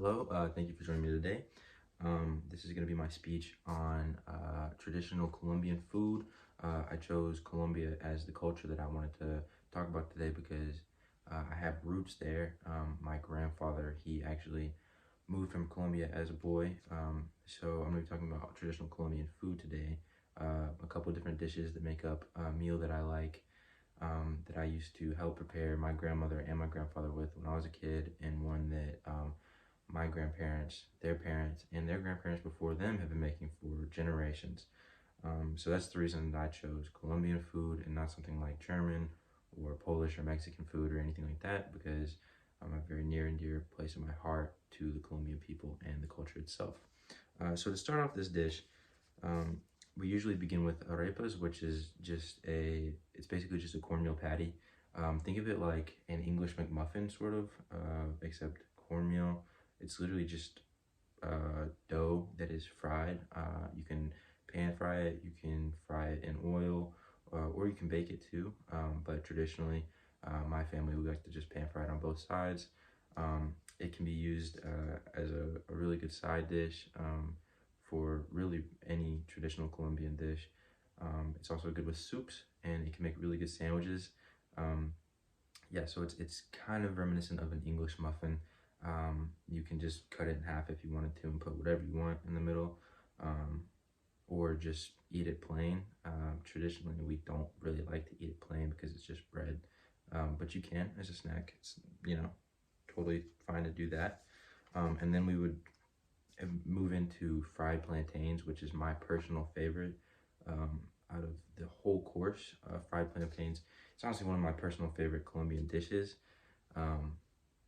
Hello, thank you for joining me today. This is going to be my speech on traditional Colombian food. I chose Colombia as the culture that I wanted to talk about today because I have roots there. My grandfather, he actually moved from Colombia as a boy. So I'm going to be talking about traditional Colombian food today. A couple of different dishes that make up a meal that I like, that I used to help prepare my grandmother and my grandfather with when I was a kid, and one that my grandparents, their parents, and their grandparents before them have been making for generations. So that's the reason that I chose Colombian food and not something like German or Polish or Mexican food or anything like that, because I'm a very near and dear place in my heart to the Colombian people and the culture itself. So to start off this dish, um, we usually begin with arepas, which is it's basically just a cornmeal patty. Think of it like an English McMuffin, sort of, except cornmeal. It's literally just dough that is fried. You can pan fry it, you can fry it in oil, or you can bake it too. But traditionally, my family, we like to just pan fry it on both sides. It can be used as a really good side dish for really any traditional Colombian dish. It's also good with soups, and it can make really good sandwiches. Um, yeah, so it's kind of reminiscent of an English muffin. You can just cut it in half if you wanted to and put whatever you want in the middle, um, or just eat it plain. Traditionally, we don't really like to eat it plain because it's just bread, but you can as a snack. It's, you know, totally fine to do that. And then we would move into fried plantains, which is my personal favorite out of the whole course. Fried plantains, it's honestly one of my personal favorite Colombian dishes. Um,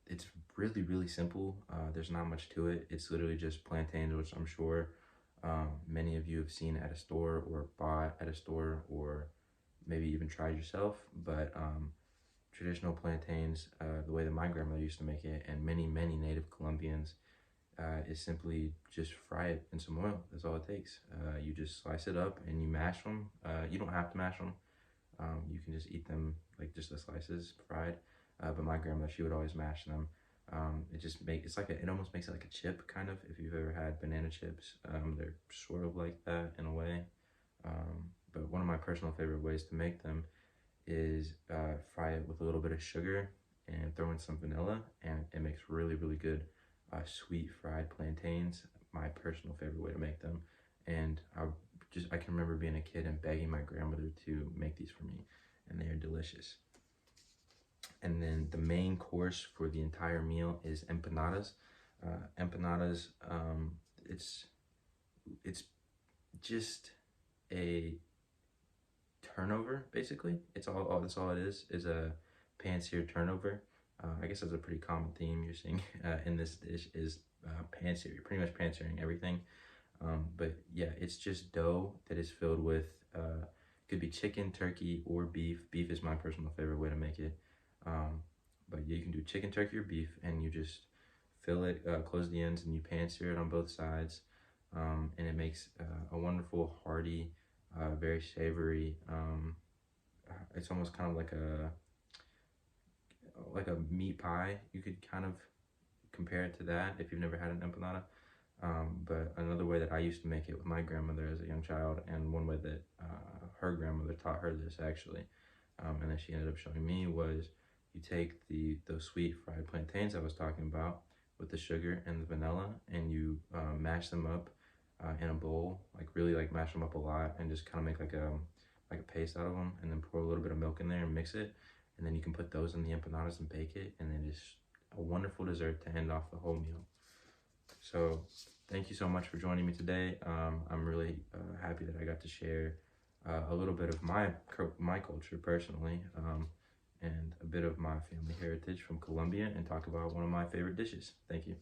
it's really simple. There's not much to it. It's literally just plantains, which I'm sure many of you have seen at a store or bought at a store, or maybe even tried yourself. But traditional plantains, the way that my grandmother used to make it, and many native Colombians, is simply just fry it in some oil. That's all it takes. You just slice it up and you mash them. You don't have to mash them. You can just eat them like just the slices fried. But my grandmother, she would always mash them. It almost makes it like a chip, kind of. If you've ever had banana chips, they're sort of like that in a way. But one of my personal favorite ways to make them is fry it with a little bit of sugar and throw in some vanilla, and it makes really good sweet fried plantains. My personal favorite way to make them, and I can remember being a kid and begging my grandmother to make these for me, and they are delicious. And then the main course for the entire meal is empanadas. Empanadas, it's just a turnover, basically. That's all it is a pan-seared turnover. I guess that's a pretty common theme you're seeing in this dish is pan-seared. You're pretty much pan-searing everything. But yeah, it's just dough that is filled with, could be chicken, turkey, or beef. Beef is my personal favorite way to make it. But yeah, you can do chicken, turkey, or beef, and you just fill it, close the ends, and you pan-sear it on both sides. And it makes a wonderful, hearty, very savory. It's almost kind of like a meat pie. You could kind of compare it to that if you've never had an empanada. But another way that I used to make it with my grandmother as a young child, and one way that her grandmother taught her this actually, and then she ended up showing me, was you take those sweet fried plantains I was talking about with the sugar and the vanilla, and you mash them up in a bowl, like really like mash them up a lot, and just kind of make like a paste out of them, and then pour a little bit of milk in there and mix it, and then you can put those in the empanadas and bake it, and then it's a wonderful dessert to end off the whole meal. So thank you so much for joining me today. I'm really happy that I got to share a little bit of my culture personally, and a bit of my family heritage from Colombia, and talk about one of my favorite dishes. Thank you.